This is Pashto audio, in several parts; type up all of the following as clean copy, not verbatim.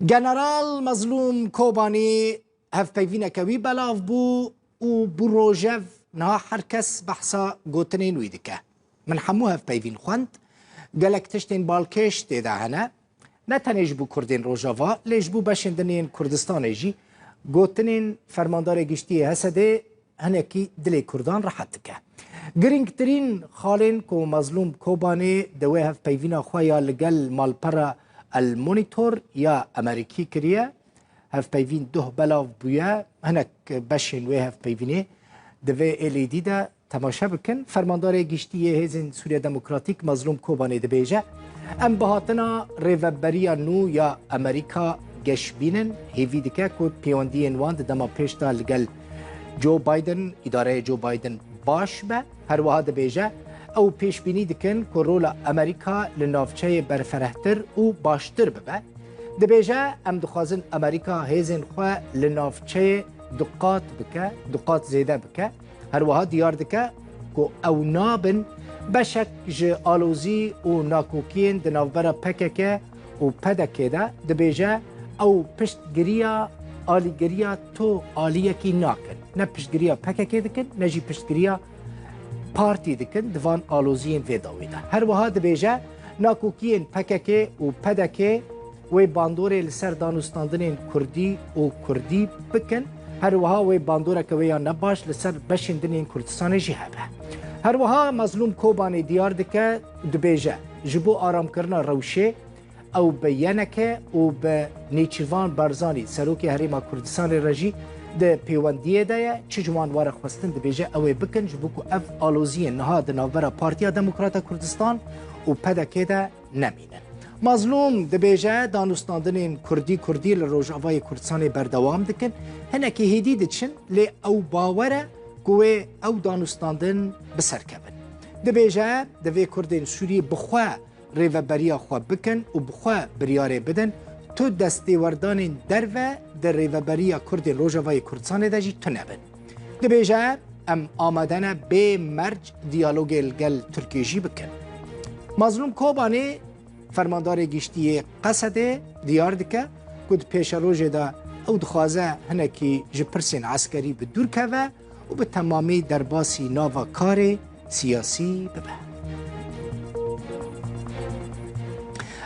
جنرال مظلوم کوبانی هفپیوینه وی بلاف بو و بو روژف نه هر کس بحثا گوتنین وی دکه من همو هفپیوین خوند گلک تشتین بالکش دیده هنه نه تنیج بو کردین روژاوا لیج بو بشندنین کردستان جی گوتنین فرماندار گشتی هسده هنه کی دل کردان راحت دکه گرینگ ترین خالین کو مظلوم کوبانی دوی هفپیوینا خویا لگل مالپرا المونیتور یا امریکی کریه هفپیوین دوه بلاو بویا هنک بشین وی هفپیوینه دوی الی دیده تماشا بکن فرماندار گشتی هزین سوریا دموکراتیک مظلوم کوبانی دبیجه ام بهاتنا ریوبریا نو یا امریکا گشبینن هیوی دکه که پیواندین واند دما پیشتا لگل جو بایدن اداره جو بایدن باش به هر وها دبیجه او پیش بینی دکن که رول امریکا لنافچه برفرهتر و باشتر ببه دبیجه ام دخوازن امریکا هیزن خواه لنافچه دقات بکه دقات زیده بکه هر وها دیار دکه که او نابن بشک جه آلوزی و ناکوکین دنافبرا پککه و پدکه ده دبیجه او پشتگیریا آلیگریا تو آلیه کی ناکن نه پشتگیریا پککه دکن نه جی پشتگیریا پارتی دکن دوان آلوزین ویداوی ده هر وها دبیجه ناکوکین پککه و پدکه و باندوره لسر دانستاندنین کردی و کردی بکن هر وها و باندوره که ویا نباش لسر بشندنین کردستان جی هبه هر وها مظلوم کوبانی دیار دکه دبیجه جبو آرام کرنا روشه او بیانکه و به نیچیوان بارزانی سروکی حریما کردستان رژی ده پیوندیه ده چه جوان واره خواستن ده بیجه اوی بکن جبو که اف آلوزی نها ده ناورا پارتیا دموکراتا کردستان و پدکه ده نمینن مظلوم ده بیجه دانستاندن کردی لروجاوای کردستان بردوام دکن هنکی هیدی دچن لی او باوره گوه او دانستاندن بسر کبن ده بیجه ده وی کردین سوری بخواه ریوبریا خواه بکن و بخواه بریاره بدن تو دستی وردان دروه در ریوبریا کرد روژاوای کردستان ده جی تو نبن ده بیجه ام آمدن به مرج دیالوگ الگل ترکیجی بکن مظلوم کوبانی فرماندار گشتی قصده دیار دکه کد پیش روژه ده او دخوازه هنکی جپرسین عسکری به دور که و به تمامی درباسی ناوا کار سیاسی ببه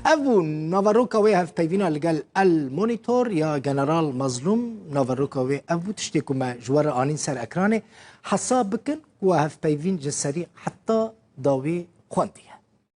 او ناوروکا وی هف پیوینا لگل المونیتور یا جنرال مظلوم ناوروکا وی او تشتی که ما جوار آنین سر اکرانه حساب بکن و هف پیوین جسری حتی داوی خواندیه